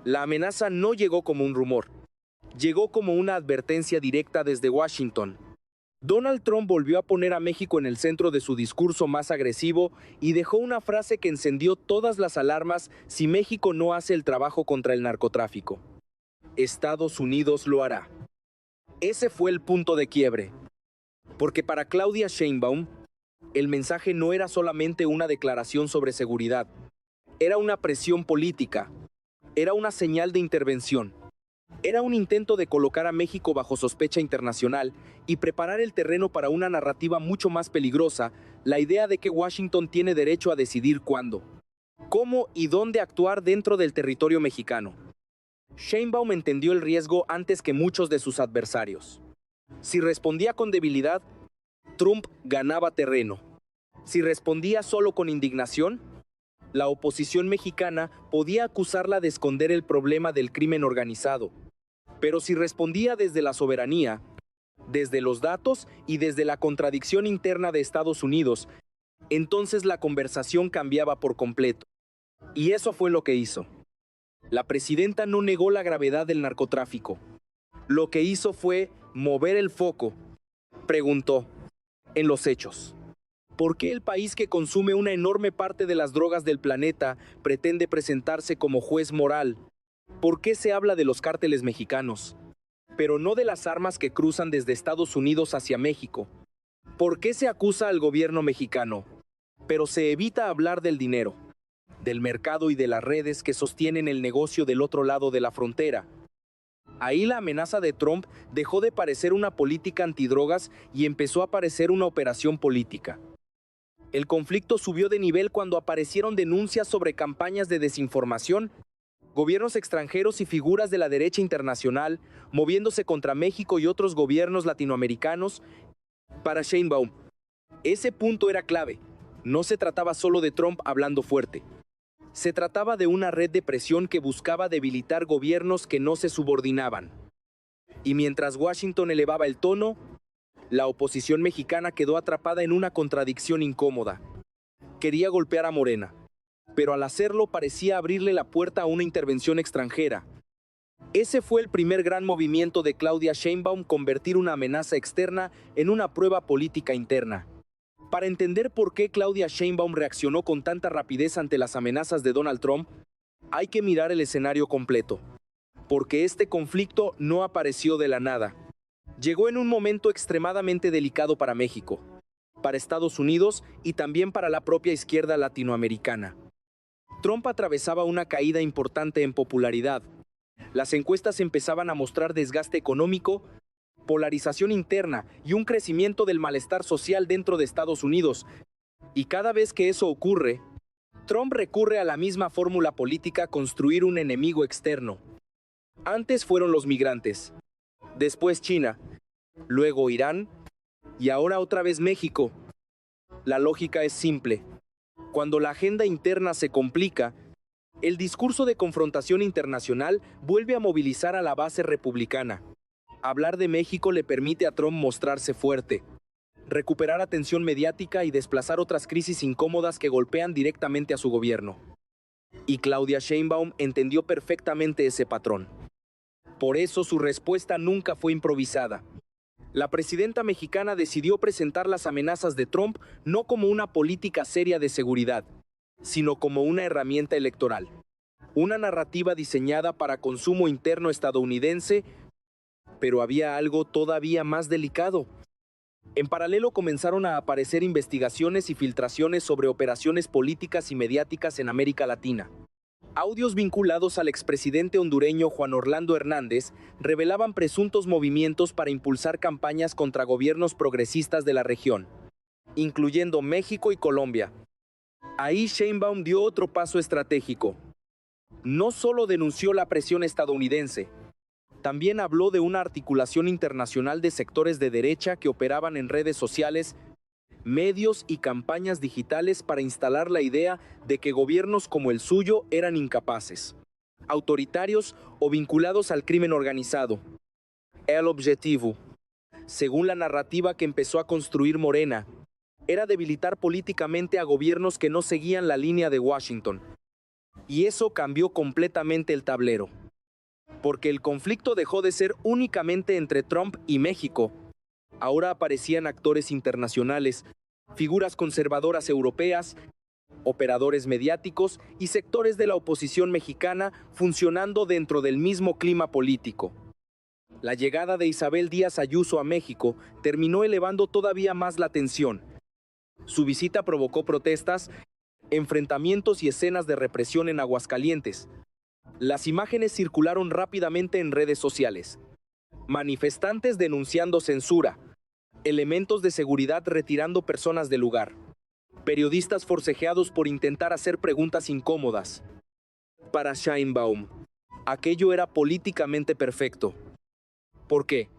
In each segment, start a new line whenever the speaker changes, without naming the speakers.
La amenaza no llegó como un rumor, llegó como una advertencia directa desde Washington. Donald Trump volvió a poner a México en el centro de su discurso más agresivo y dejó una frase que encendió todas las alarmas si México no hace el trabajo contra el narcotráfico. Estados Unidos lo hará. Ese fue el punto de quiebre, porque para Claudia Sheinbaum, el mensaje no era solamente una declaración sobre seguridad, era una presión política, era una señal de intervención. Era un intento de colocar a México bajo sospecha internacional y preparar el terreno para una narrativa mucho más peligrosa, la idea de que Washington tiene derecho a decidir cuándo, cómo y dónde actuar dentro del territorio mexicano. Sheinbaum entendió el riesgo antes que muchos de sus adversarios. Si respondía con debilidad, Trump ganaba terreno. Si respondía solo con indignación, la oposición mexicana podía acusarla de esconder el problema del crimen organizado. Pero si respondía desde la soberanía, desde los datos y desde la contradicción interna de Estados Unidos, entonces la conversación cambiaba por completo. Y eso fue lo que hizo. La presidenta no negó la gravedad del narcotráfico. Lo que hizo fue mover el foco. Preguntó, en los hechos, ¿por qué el país que consume una enorme parte de las drogas del planeta pretende presentarse como juez moral? ¿Por qué se habla de los cárteles mexicanos, pero no de las armas que cruzan desde Estados Unidos hacia México? ¿Por qué se acusa al gobierno mexicano, pero se evita hablar del dinero, del mercado y de las redes que sostienen el negocio del otro lado de la frontera? Ahí la amenaza de Trump dejó de parecer una política antidrogas y empezó a parecer una operación política. El conflicto subió de nivel cuando aparecieron denuncias sobre campañas de desinformación, gobiernos extranjeros y figuras de la derecha internacional moviéndose contra México y otros gobiernos latinoamericanos. Para Sheinbaum, ese punto era clave. No se trataba solo de Trump hablando fuerte. Se trataba de una red de presión que buscaba debilitar gobiernos que no se subordinaban. Y mientras Washington elevaba el tono, la oposición mexicana quedó atrapada en una contradicción incómoda. Quería golpear a Morena, pero al hacerlo parecía abrirle la puerta a una intervención extranjera. Ese fue el primer gran movimiento de Claudia Sheinbaum, convertir una amenaza externa en una prueba política interna. Para entender por qué Claudia Sheinbaum reaccionó con tanta rapidez ante las amenazas de Donald Trump, hay que mirar el escenario completo. Porque este conflicto no apareció de la nada. Llegó en un momento extremadamente delicado para México, para Estados Unidos y también para la propia izquierda latinoamericana. Trump atravesaba una caída importante en popularidad. Las encuestas empezaban a mostrar desgaste económico, polarización interna y un crecimiento del malestar social dentro de Estados Unidos. Y cada vez que eso ocurre, Trump recurre a la misma fórmula política: construir un enemigo externo. Antes fueron los migrantes, después China, luego Irán y ahora otra vez México. La lógica es simple. Cuando la agenda interna se complica, el discurso de confrontación internacional vuelve a movilizar a la base republicana. Hablar de México le permite a Trump mostrarse fuerte, recuperar atención mediática y desplazar otras crisis incómodas que golpean directamente a su gobierno. Y Claudia Sheinbaum entendió perfectamente ese patrón. Por eso su respuesta nunca fue improvisada. La presidenta mexicana decidió presentar las amenazas de Trump no como una política seria de seguridad, sino como una herramienta electoral. Una narrativa diseñada para consumo interno estadounidense. Pero había algo todavía más delicado. En paralelo comenzaron a aparecer investigaciones y filtraciones sobre operaciones políticas y mediáticas en América Latina. Audios vinculados al expresidente hondureño Juan Orlando Hernández revelaban presuntos movimientos para impulsar campañas contra gobiernos progresistas de la región, incluyendo México y Colombia. Ahí Sheinbaum dio otro paso estratégico. No solo denunció la presión estadounidense, también habló de una articulación internacional de sectores de derecha que operaban en redes sociales, medios y campañas digitales para instalar la idea de que gobiernos como el suyo eran incapaces, autoritarios o vinculados al crimen organizado. El objetivo, según la narrativa que empezó a construir Morena, era debilitar políticamente a gobiernos que no seguían la línea de Washington. Y eso cambió completamente el tablero, porque el conflicto dejó de ser únicamente entre Trump y México. Ahora aparecían actores internacionales, figuras conservadoras europeas, operadores mediáticos y sectores de la oposición mexicana funcionando dentro del mismo clima político. La llegada de Isabel Díaz Ayuso a México terminó elevando todavía más la tensión. Su visita provocó protestas, enfrentamientos y escenas de represión en Aguascalientes. Las imágenes circularon rápidamente en redes sociales. Manifestantes denunciando censura, elementos de seguridad retirando personas del lugar, periodistas forcejeados por intentar hacer preguntas incómodas. Para Sheinbaum, aquello era políticamente perfecto. ¿Por qué?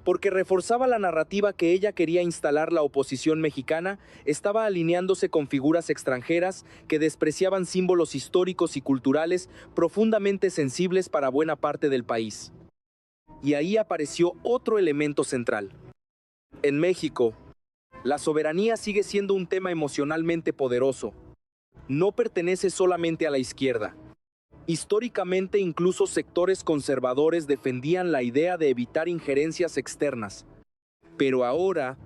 Porque reforzaba la narrativa que ella quería instalar. La oposición mexicana estaba alineándose con figuras extranjeras que despreciaban símbolos históricos y culturales profundamente sensibles para buena parte del país. Y ahí apareció otro elemento central. En México, la soberanía sigue siendo un tema emocionalmente poderoso. No pertenece solamente a la izquierda. Históricamente, incluso sectores conservadores defendían la idea de evitar injerencias externas. Pero ahora,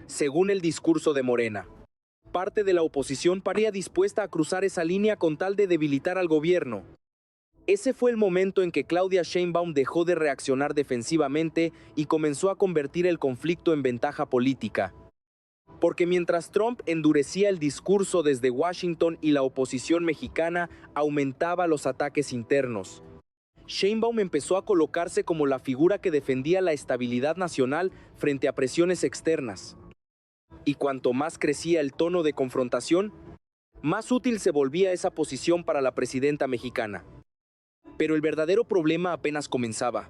según el discurso de Morena, parte de la oposición parecía dispuesta a cruzar esa línea con tal de debilitar al gobierno. Ese fue el momento en que Claudia Sheinbaum dejó de reaccionar defensivamente y comenzó a convertir el conflicto en ventaja política. Porque mientras Trump endurecía el discurso desde Washington y la oposición mexicana aumentaba los ataques internos, Sheinbaum empezó a colocarse como la figura que defendía la estabilidad nacional frente a presiones externas. Y cuanto más crecía el tono de confrontación, más útil se volvía esa posición para la presidenta mexicana. Pero el verdadero problema apenas comenzaba,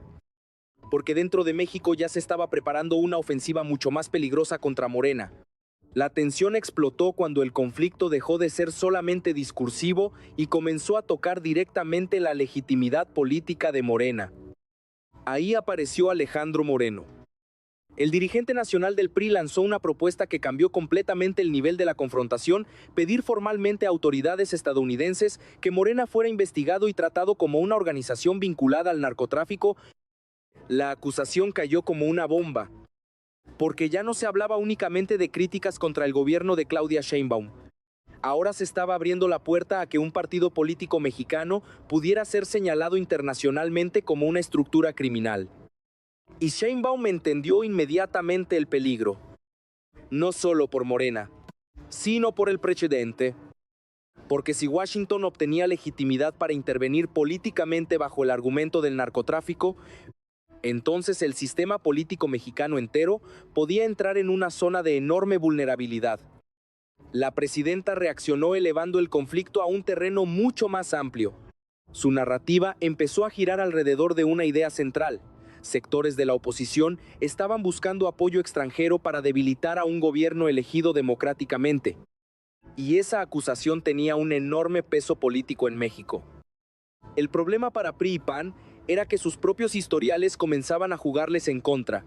porque dentro de México ya se estaba preparando una ofensiva mucho más peligrosa contra Morena. La tensión explotó cuando el conflicto dejó de ser solamente discursivo y comenzó a tocar directamente la legitimidad política de Morena. Ahí apareció Alejandro Moreno. El dirigente nacional del PRI lanzó una propuesta que cambió completamente el nivel de la confrontación: pedir formalmente a autoridades estadounidenses que Morena fuera investigado y tratado como una organización vinculada al narcotráfico. La acusación cayó como una bomba, porque ya no se hablaba únicamente de críticas contra el gobierno de Claudia Sheinbaum. Ahora se estaba abriendo la puerta a que un partido político mexicano pudiera ser señalado internacionalmente como una estructura criminal. Y Sheinbaum entendió inmediatamente el peligro, no solo por Morena, sino por el precedente. Porque si Washington obtenía legitimidad para intervenir políticamente bajo el argumento del narcotráfico, entonces el sistema político mexicano entero podía entrar en una zona de enorme vulnerabilidad. La presidenta reaccionó elevando el conflicto a un terreno mucho más amplio. Su narrativa empezó a girar alrededor de una idea central. Sectores de la oposición estaban buscando apoyo extranjero para debilitar a un gobierno elegido democráticamente. Y esa acusación tenía un enorme peso político en México. El problema para PRI y PAN era que sus propios historiales comenzaban a jugarles en contra.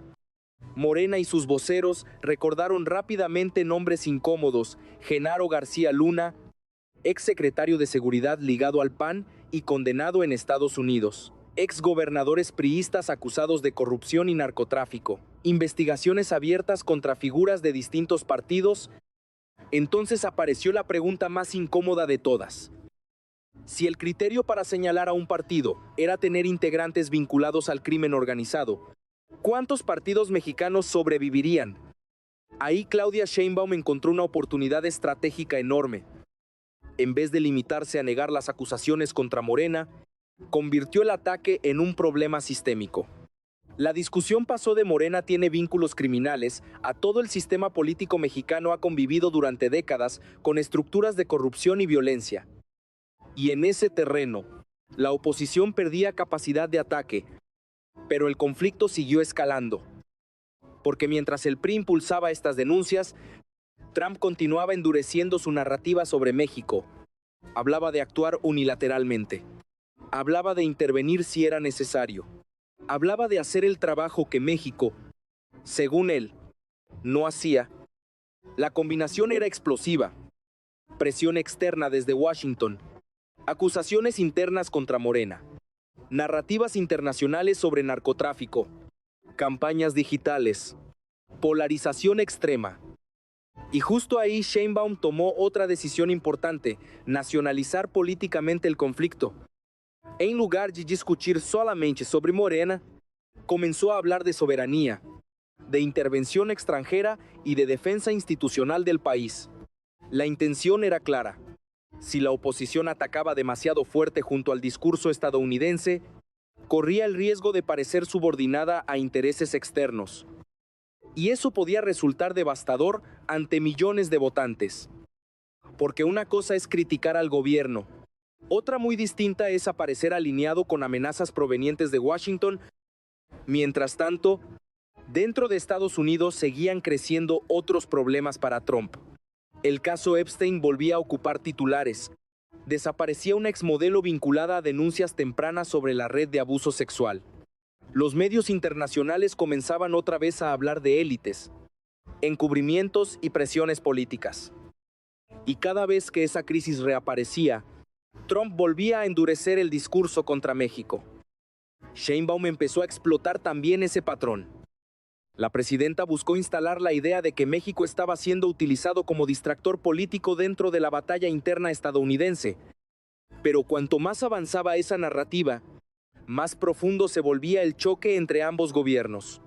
Morena y sus voceros recordaron rápidamente nombres incómodos: Genaro García Luna, exsecretario de Seguridad ligado al PAN y condenado en Estados Unidos, exgobernadores priistas acusados de corrupción y narcotráfico, investigaciones abiertas contra figuras de distintos partidos. Entonces apareció la pregunta más incómoda de todas. Si el criterio para señalar a un partido era tener integrantes vinculados al crimen organizado, ¿cuántos partidos mexicanos sobrevivirían? Ahí Claudia Sheinbaum encontró una oportunidad estratégica enorme. En vez de limitarse a negar las acusaciones contra Morena, convirtió el ataque en un problema sistémico. La discusión pasó de Morena tiene vínculos criminales a todo el sistema político mexicano ha convivido durante décadas con estructuras de corrupción y violencia. Y en ese terreno, la oposición perdía capacidad de ataque, pero el conflicto siguió escalando. Porque mientras el PRI impulsaba estas denuncias, Trump continuaba endureciendo su narrativa sobre México. Hablaba de actuar unilateralmente. Hablaba de intervenir si era necesario. Hablaba de hacer el trabajo que México, según él, no hacía. La combinación era explosiva. Presión externa desde Washington, acusaciones internas contra Morena, narrativas internacionales sobre narcotráfico, campañas digitales, polarización extrema. Y justo ahí Sheinbaum tomó otra decisión importante: nacionalizar políticamente el conflicto. En lugar de discutir solamente sobre Morena, comenzó a hablar de soberanía, de intervención extranjera y de defensa institucional del país. La intención era clara: si la oposición atacaba demasiado fuerte junto al discurso estadounidense, corría el riesgo de parecer subordinada a intereses externos. Y eso podía resultar devastador ante millones de votantes. Porque una cosa es criticar al gobierno, otra muy distinta es aparecer alineado con amenazas provenientes de Washington. Mientras tanto, dentro de Estados Unidos seguían creciendo otros problemas para Trump. El caso Epstein volvía a ocupar titulares. Desaparecía una exmodelo vinculada a denuncias tempranas sobre la red de abuso sexual. Los medios internacionales comenzaban otra vez a hablar de élites, encubrimientos y presiones políticas. Y cada vez que esa crisis reaparecía, Trump volvía a endurecer el discurso contra México. Sheinbaum empezó a explotar también ese patrón. La presidenta buscó instalar la idea de que México estaba siendo utilizado como distractor político dentro de la batalla interna estadounidense. Pero cuanto más avanzaba esa narrativa, más profundo se volvía el choque entre ambos gobiernos.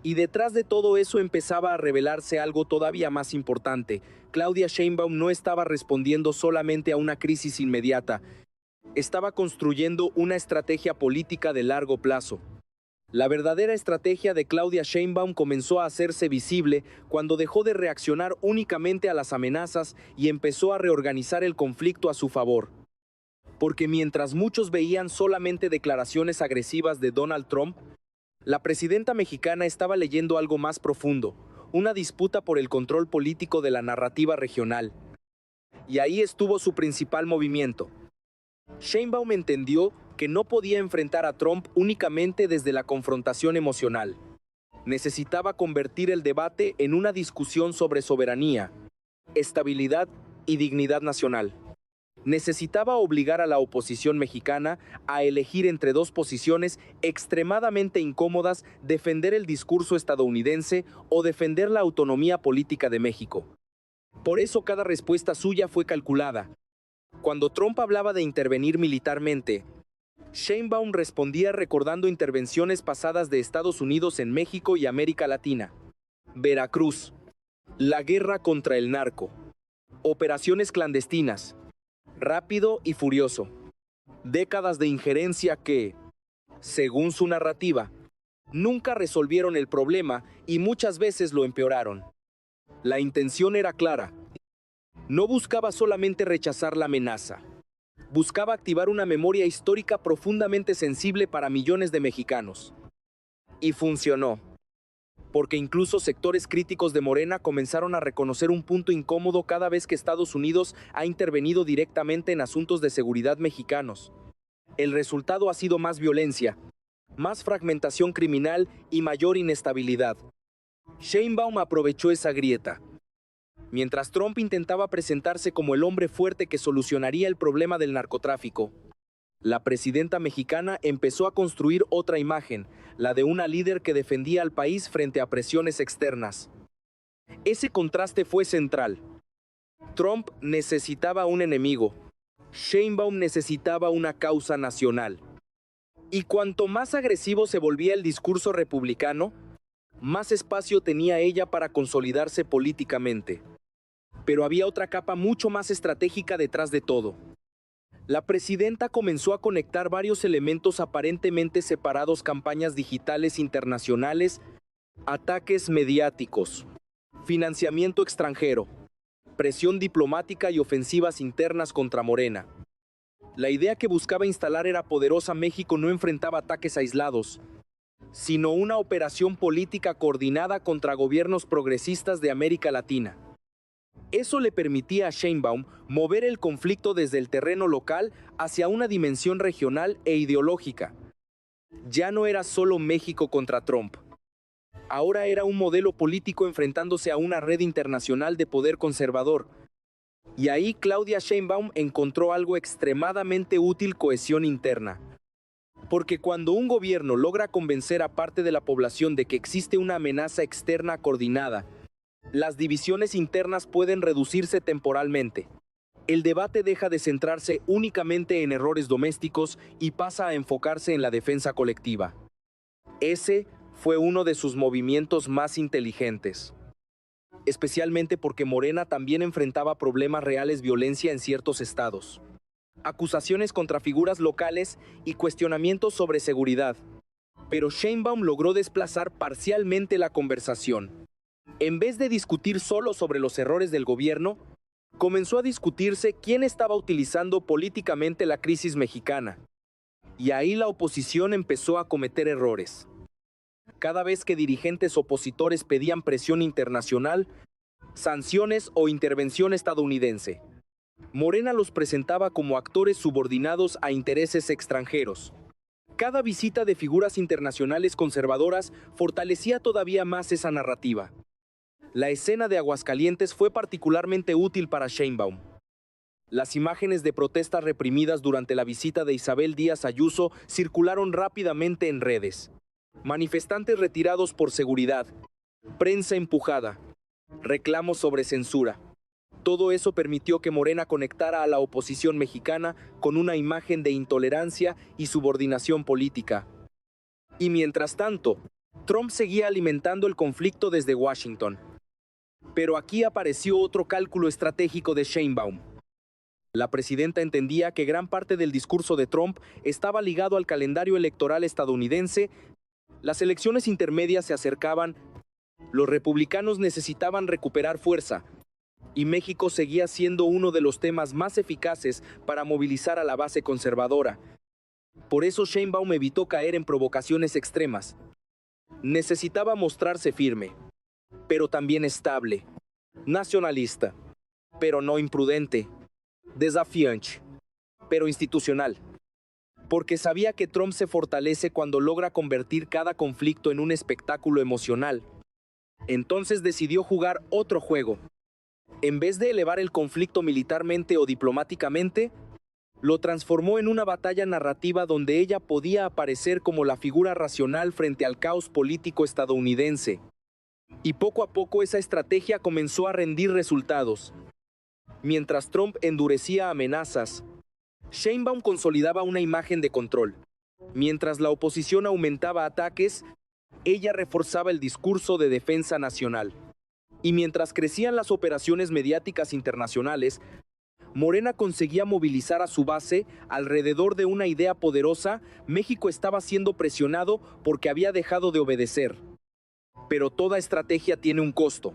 Y detrás de todo eso empezaba a revelarse algo todavía más importante. Claudia Sheinbaum no estaba respondiendo solamente a una crisis inmediata, estaba construyendo una estrategia política de largo plazo. La verdadera estrategia de Claudia Sheinbaum comenzó a hacerse visible cuando dejó de reaccionar únicamente a las amenazas y empezó a reorganizar el conflicto a su favor. Porque mientras muchos veían solamente declaraciones agresivas de Donald Trump, la presidenta mexicana estaba leyendo algo más profundo, una disputa por el control político de la narrativa regional. Y ahí estuvo su principal movimiento. Sheinbaum entendió que no podía enfrentar a Trump únicamente desde la confrontación emocional. Necesitaba convertir el debate en una discusión sobre soberanía, estabilidad y dignidad nacional. Necesitaba obligar a la oposición mexicana a elegir entre dos posiciones extremadamente incómodas: defender el discurso estadounidense o defender la autonomía política de México. Por eso cada respuesta suya fue calculada. Cuando Trump hablaba de intervenir militarmente, Sheinbaum respondía recordando intervenciones pasadas de Estados Unidos en México y América Latina. Veracruz, la guerra contra el narco, operaciones clandestinas, Rápido y Furioso. Décadas de injerencia que, según su narrativa, nunca resolvieron el problema y muchas veces lo empeoraron. La intención era clara. No buscaba solamente rechazar la amenaza. Buscaba activar una memoria histórica profundamente sensible para millones de mexicanos. Y funcionó. Porque incluso sectores críticos de Morena comenzaron a reconocer un punto incómodo cada vez que Estados Unidos ha intervenido directamente en asuntos de seguridad mexicanos. El resultado ha sido más violencia, más fragmentación criminal y mayor inestabilidad. Sheinbaum aprovechó esa grieta. Mientras Trump intentaba presentarse como el hombre fuerte que solucionaría el problema del narcotráfico, la presidenta mexicana empezó a construir otra imagen, la de una líder que defendía al país frente a presiones externas. Ese contraste fue central. Trump necesitaba un enemigo. Sheinbaum necesitaba una causa nacional. Y cuanto más agresivo se volvía el discurso republicano, más espacio tenía ella para consolidarse políticamente. Pero había otra capa mucho más estratégica detrás de todo. La presidenta comenzó a conectar varios elementos aparentemente separados: campañas digitales internacionales, ataques mediáticos, financiamiento extranjero, presión diplomática y ofensivas internas contra Morena. La idea que buscaba instalar era poderosa. México no enfrentaba ataques aislados, sino una operación política coordinada contra gobiernos progresistas de América Latina. Eso le permitía a Sheinbaum mover el conflicto desde el terreno local hacia una dimensión regional e ideológica. Ya no era solo México contra Trump. Ahora era un modelo político enfrentándose a una red internacional de poder conservador. Y ahí Claudia Sheinbaum encontró algo extremadamente útil: cohesión interna. Porque cuando un gobierno logra convencer a parte de la población de que existe una amenaza externa coordinada, las divisiones internas pueden reducirse temporalmente. El debate deja de centrarse únicamente en errores domésticos y pasa a enfocarse en la defensa colectiva. Ese fue uno de sus movimientos más inteligentes, especialmente porque Morena también enfrentaba problemas reales: violencia en ciertos estados, acusaciones contra figuras locales y cuestionamientos sobre seguridad. Pero Sheinbaum logró desplazar parcialmente la conversación. En vez de discutir solo sobre los errores del gobierno, comenzó a discutirse quién estaba utilizando políticamente la crisis mexicana. Y ahí la oposición empezó a cometer errores. Cada vez que dirigentes opositores pedían presión internacional, sanciones o intervención estadounidense, Morena los presentaba como actores subordinados a intereses extranjeros. Cada visita de figuras internacionales conservadoras fortalecía todavía más esa narrativa. La escena de Aguascalientes fue particularmente útil para Sheinbaum. Las imágenes de protestas reprimidas durante la visita de Isabel Díaz Ayuso circularon rápidamente en redes. Manifestantes retirados por seguridad, prensa empujada, reclamos sobre censura. Todo eso permitió que Morena conectara a la oposición mexicana con una imagen de intolerancia y subordinación política. Y mientras tanto, Trump seguía alimentando el conflicto desde Washington. Pero aquí apareció otro cálculo estratégico de Sheinbaum. La presidenta entendía que gran parte del discurso de Trump estaba ligado al calendario electoral estadounidense. Las elecciones intermedias se acercaban, los republicanos necesitaban recuperar fuerza, y México seguía siendo uno de los temas más eficaces para movilizar a la base conservadora. Por eso Sheinbaum evitó caer en provocaciones extremas. Necesitaba mostrarse firme, pero también estable, nacionalista, pero no imprudente, desafiante, pero institucional. Porque sabía que Trump se fortalece cuando logra convertir cada conflicto en un espectáculo emocional. Entonces decidió jugar otro juego. En vez de elevar el conflicto militarmente o diplomáticamente, lo transformó en una batalla narrativa donde ella podía aparecer como la figura racional frente al caos político estadounidense. Y poco a poco esa estrategia comenzó a rendir resultados. Mientras Trump endurecía amenazas, Sheinbaum consolidaba una imagen de control. Mientras la oposición aumentaba ataques, ella reforzaba el discurso de defensa nacional. Y mientras crecían las operaciones mediáticas internacionales, Morena conseguía movilizar a su base alrededor de una idea poderosa: México estaba siendo presionado porque había dejado de obedecer. Pero toda estrategia tiene un costo.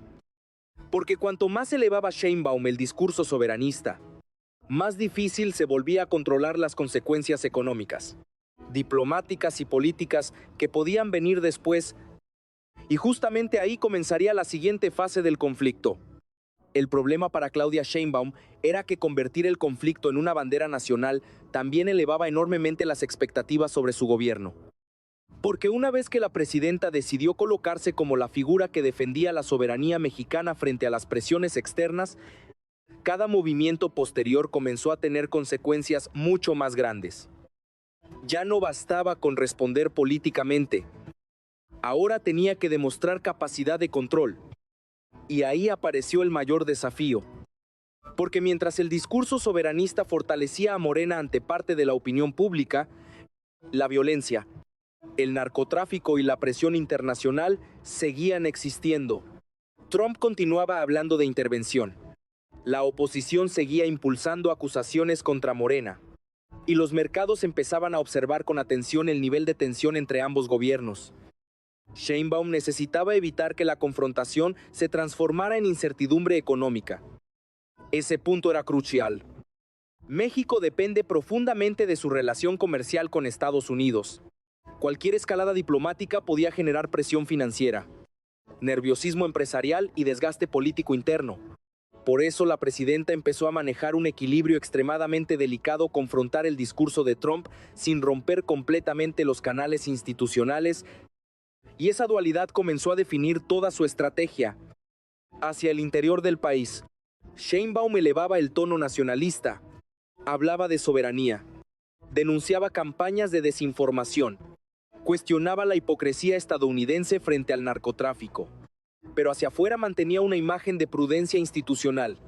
Porque cuanto más elevaba Sheinbaum el discurso soberanista, más difícil se volvía a controlar las consecuencias económicas, diplomáticas y políticas que podían venir después. Y justamente ahí comenzaría la siguiente fase del conflicto. El problema para Claudia Sheinbaum era que convertir el conflicto en una bandera nacional también elevaba enormemente las expectativas sobre su gobierno. Porque una vez que la presidenta decidió colocarse como la figura que defendía la soberanía mexicana frente a las presiones externas, cada movimiento posterior comenzó a tener consecuencias mucho más grandes. Ya no bastaba con responder políticamente. Ahora tenía que demostrar capacidad de control. Y ahí apareció el mayor desafío. Porque mientras el discurso soberanista fortalecía a Morena ante parte de la opinión pública, la violencia, el narcotráfico y la presión internacional seguían existiendo. Trump continuaba hablando de intervención. La oposición seguía impulsando acusaciones contra Morena. Y los mercados empezaban a observar con atención el nivel de tensión entre ambos gobiernos. Sheinbaum necesitaba evitar que la confrontación se transformara en incertidumbre económica. Ese punto era crucial. México depende profundamente de su relación comercial con Estados Unidos. Cualquier escalada diplomática podía generar presión financiera, nerviosismo empresarial y desgaste político interno. Por eso la presidenta empezó a manejar un equilibrio extremadamente delicado: confrontar el discurso de Trump sin romper completamente los canales institucionales. Y esa dualidad comenzó a definir toda su estrategia. Hacia el interior del país, Sheinbaum elevaba el tono nacionalista, hablaba de soberanía, denunciaba campañas de desinformación, cuestionaba la hipocresía estadounidense frente al narcotráfico, pero hacia afuera mantenía una imagen de prudencia institucional,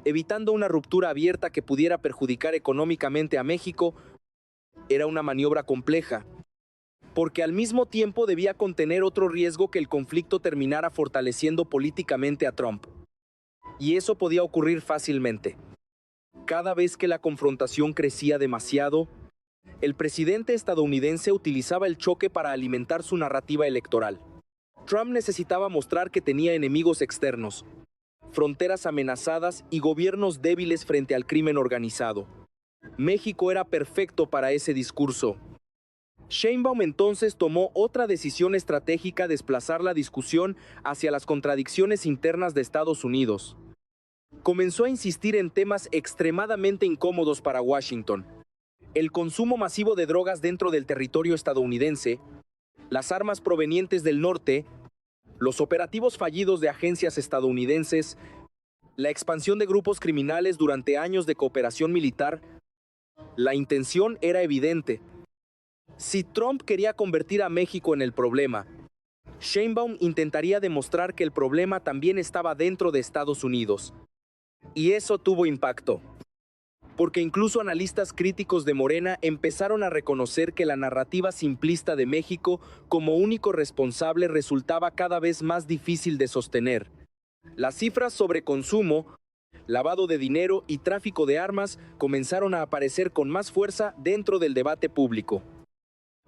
evitando una ruptura abierta que pudiera perjudicar económicamente a México. Era una maniobra compleja, porque al mismo tiempo debía contener otro riesgo: que el conflicto terminara fortaleciendo políticamente a Trump. Y eso podía ocurrir fácilmente. Cada vez que la confrontación crecía demasiado, el presidente estadounidense utilizaba el choque para alimentar su narrativa electoral. Trump necesitaba mostrar que tenía enemigos externos, fronteras amenazadas y gobiernos débiles frente al crimen organizado. México era perfecto para ese discurso. Sheinbaum entonces tomó otra decisión estratégica: desplazar la discusión hacia las contradicciones internas de Estados Unidos. Comenzó a insistir en temas extremadamente incómodos para Washington: el consumo masivo de drogas dentro del territorio estadounidense, las armas provenientes del norte, los operativos fallidos de agencias estadounidenses, la expansión de grupos criminales durante años de cooperación militar. La intención era evidente. Si Trump quería convertir a México en el problema, Sheinbaum intentaría demostrar que el problema también estaba dentro de Estados Unidos. Y eso tuvo impacto, porque incluso analistas críticos de Morena empezaron a reconocer que la narrativa simplista de México como único responsable resultaba cada vez más difícil de sostener. Las cifras sobre consumo, lavado de dinero y tráfico de armas comenzaron a aparecer con más fuerza dentro del debate público.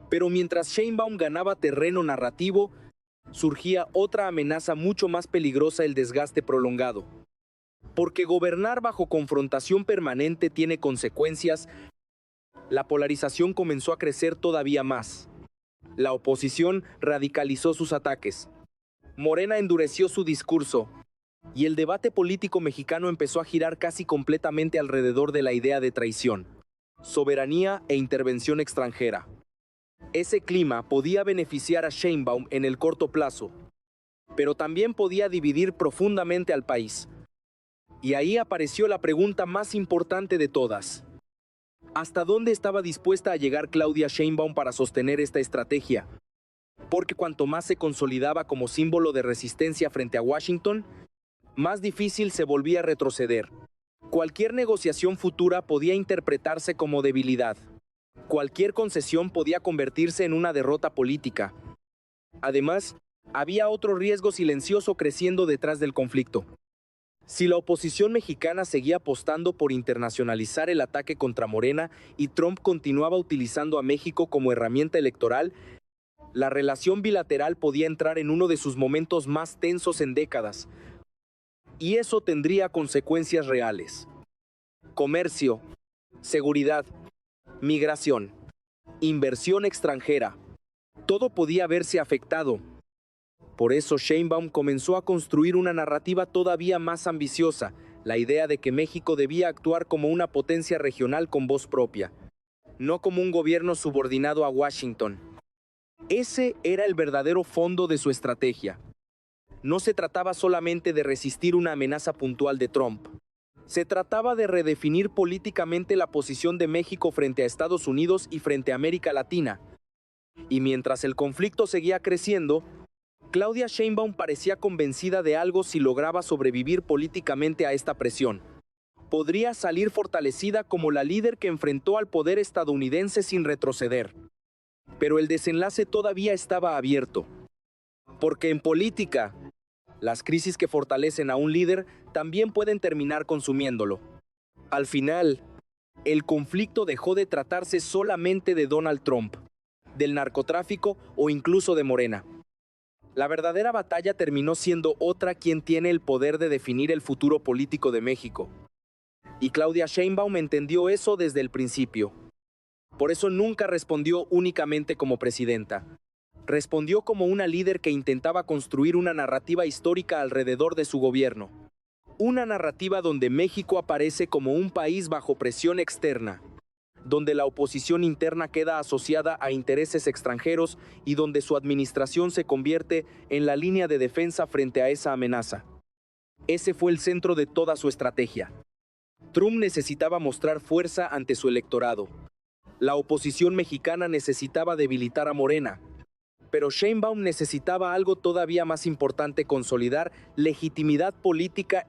Pero mientras Sheinbaum ganaba terreno narrativo, surgía otra amenaza mucho más peligrosa: el desgaste prolongado. Porque gobernar bajo confrontación permanente tiene consecuencias. La polarización comenzó a crecer todavía más. La oposición radicalizó sus ataques. Morena endureció su discurso. Y el debate político mexicano empezó a girar casi completamente alrededor de la idea de traición, soberanía e intervención extranjera. Ese clima podía beneficiar a Sheinbaum en el corto plazo, pero también podía dividir profundamente al país. Y ahí apareció la pregunta más importante de todas: ¿hasta dónde estaba dispuesta a llegar Claudia Sheinbaum para sostener esta estrategia? Porque cuanto más se consolidaba como símbolo de resistencia frente a Washington, más difícil se volvía a retroceder. Cualquier negociación futura podía interpretarse como debilidad. Cualquier concesión podía convertirse en una derrota política. Además, había otro riesgo silencioso creciendo detrás del conflicto. Si la oposición mexicana seguía apostando por internacionalizar el ataque contra Morena y Trump continuaba utilizando a México como herramienta electoral, la relación bilateral podía entrar en uno de sus momentos más tensos en décadas. Y eso tendría consecuencias reales: comercio, seguridad, migración, inversión extranjera. Todo podía verse afectado. Por eso Sheinbaum comenzó a construir una narrativa todavía más ambiciosa: la idea de que México debía actuar como una potencia regional con voz propia, no como un gobierno subordinado a Washington. Ese era el verdadero fondo de su estrategia. No se trataba solamente de resistir una amenaza puntual de Trump. Se trataba de redefinir políticamente la posición de México frente a Estados Unidos y frente a América Latina. Y mientras el conflicto seguía creciendo, Claudia Sheinbaum parecía convencida de algo: si lograba sobrevivir políticamente a esta presión, podría salir fortalecida como la líder que enfrentó al poder estadounidense sin retroceder. Pero el desenlace todavía estaba abierto. Porque en política, las crisis que fortalecen a un líder también pueden terminar consumiéndolo. Al final, el conflicto dejó de tratarse solamente de Donald Trump, del narcotráfico o incluso de Morena. La verdadera batalla terminó siendo otra: quien tiene el poder de definir el futuro político de México. Y Claudia Sheinbaum entendió eso desde el principio. Por eso nunca respondió únicamente como presidenta. Respondió como una líder que intentaba construir una narrativa histórica alrededor de su gobierno. Una narrativa donde México aparece como un país bajo presión externa, donde la oposición interna queda asociada a intereses extranjeros y donde su administración se convierte en la línea de defensa frente a esa amenaza. Ese fue el centro de toda su estrategia. Trump necesitaba mostrar fuerza ante su electorado. La oposición mexicana necesitaba debilitar a Morena. Pero Sheinbaum necesitaba algo todavía más importante: consolidar legitimidad política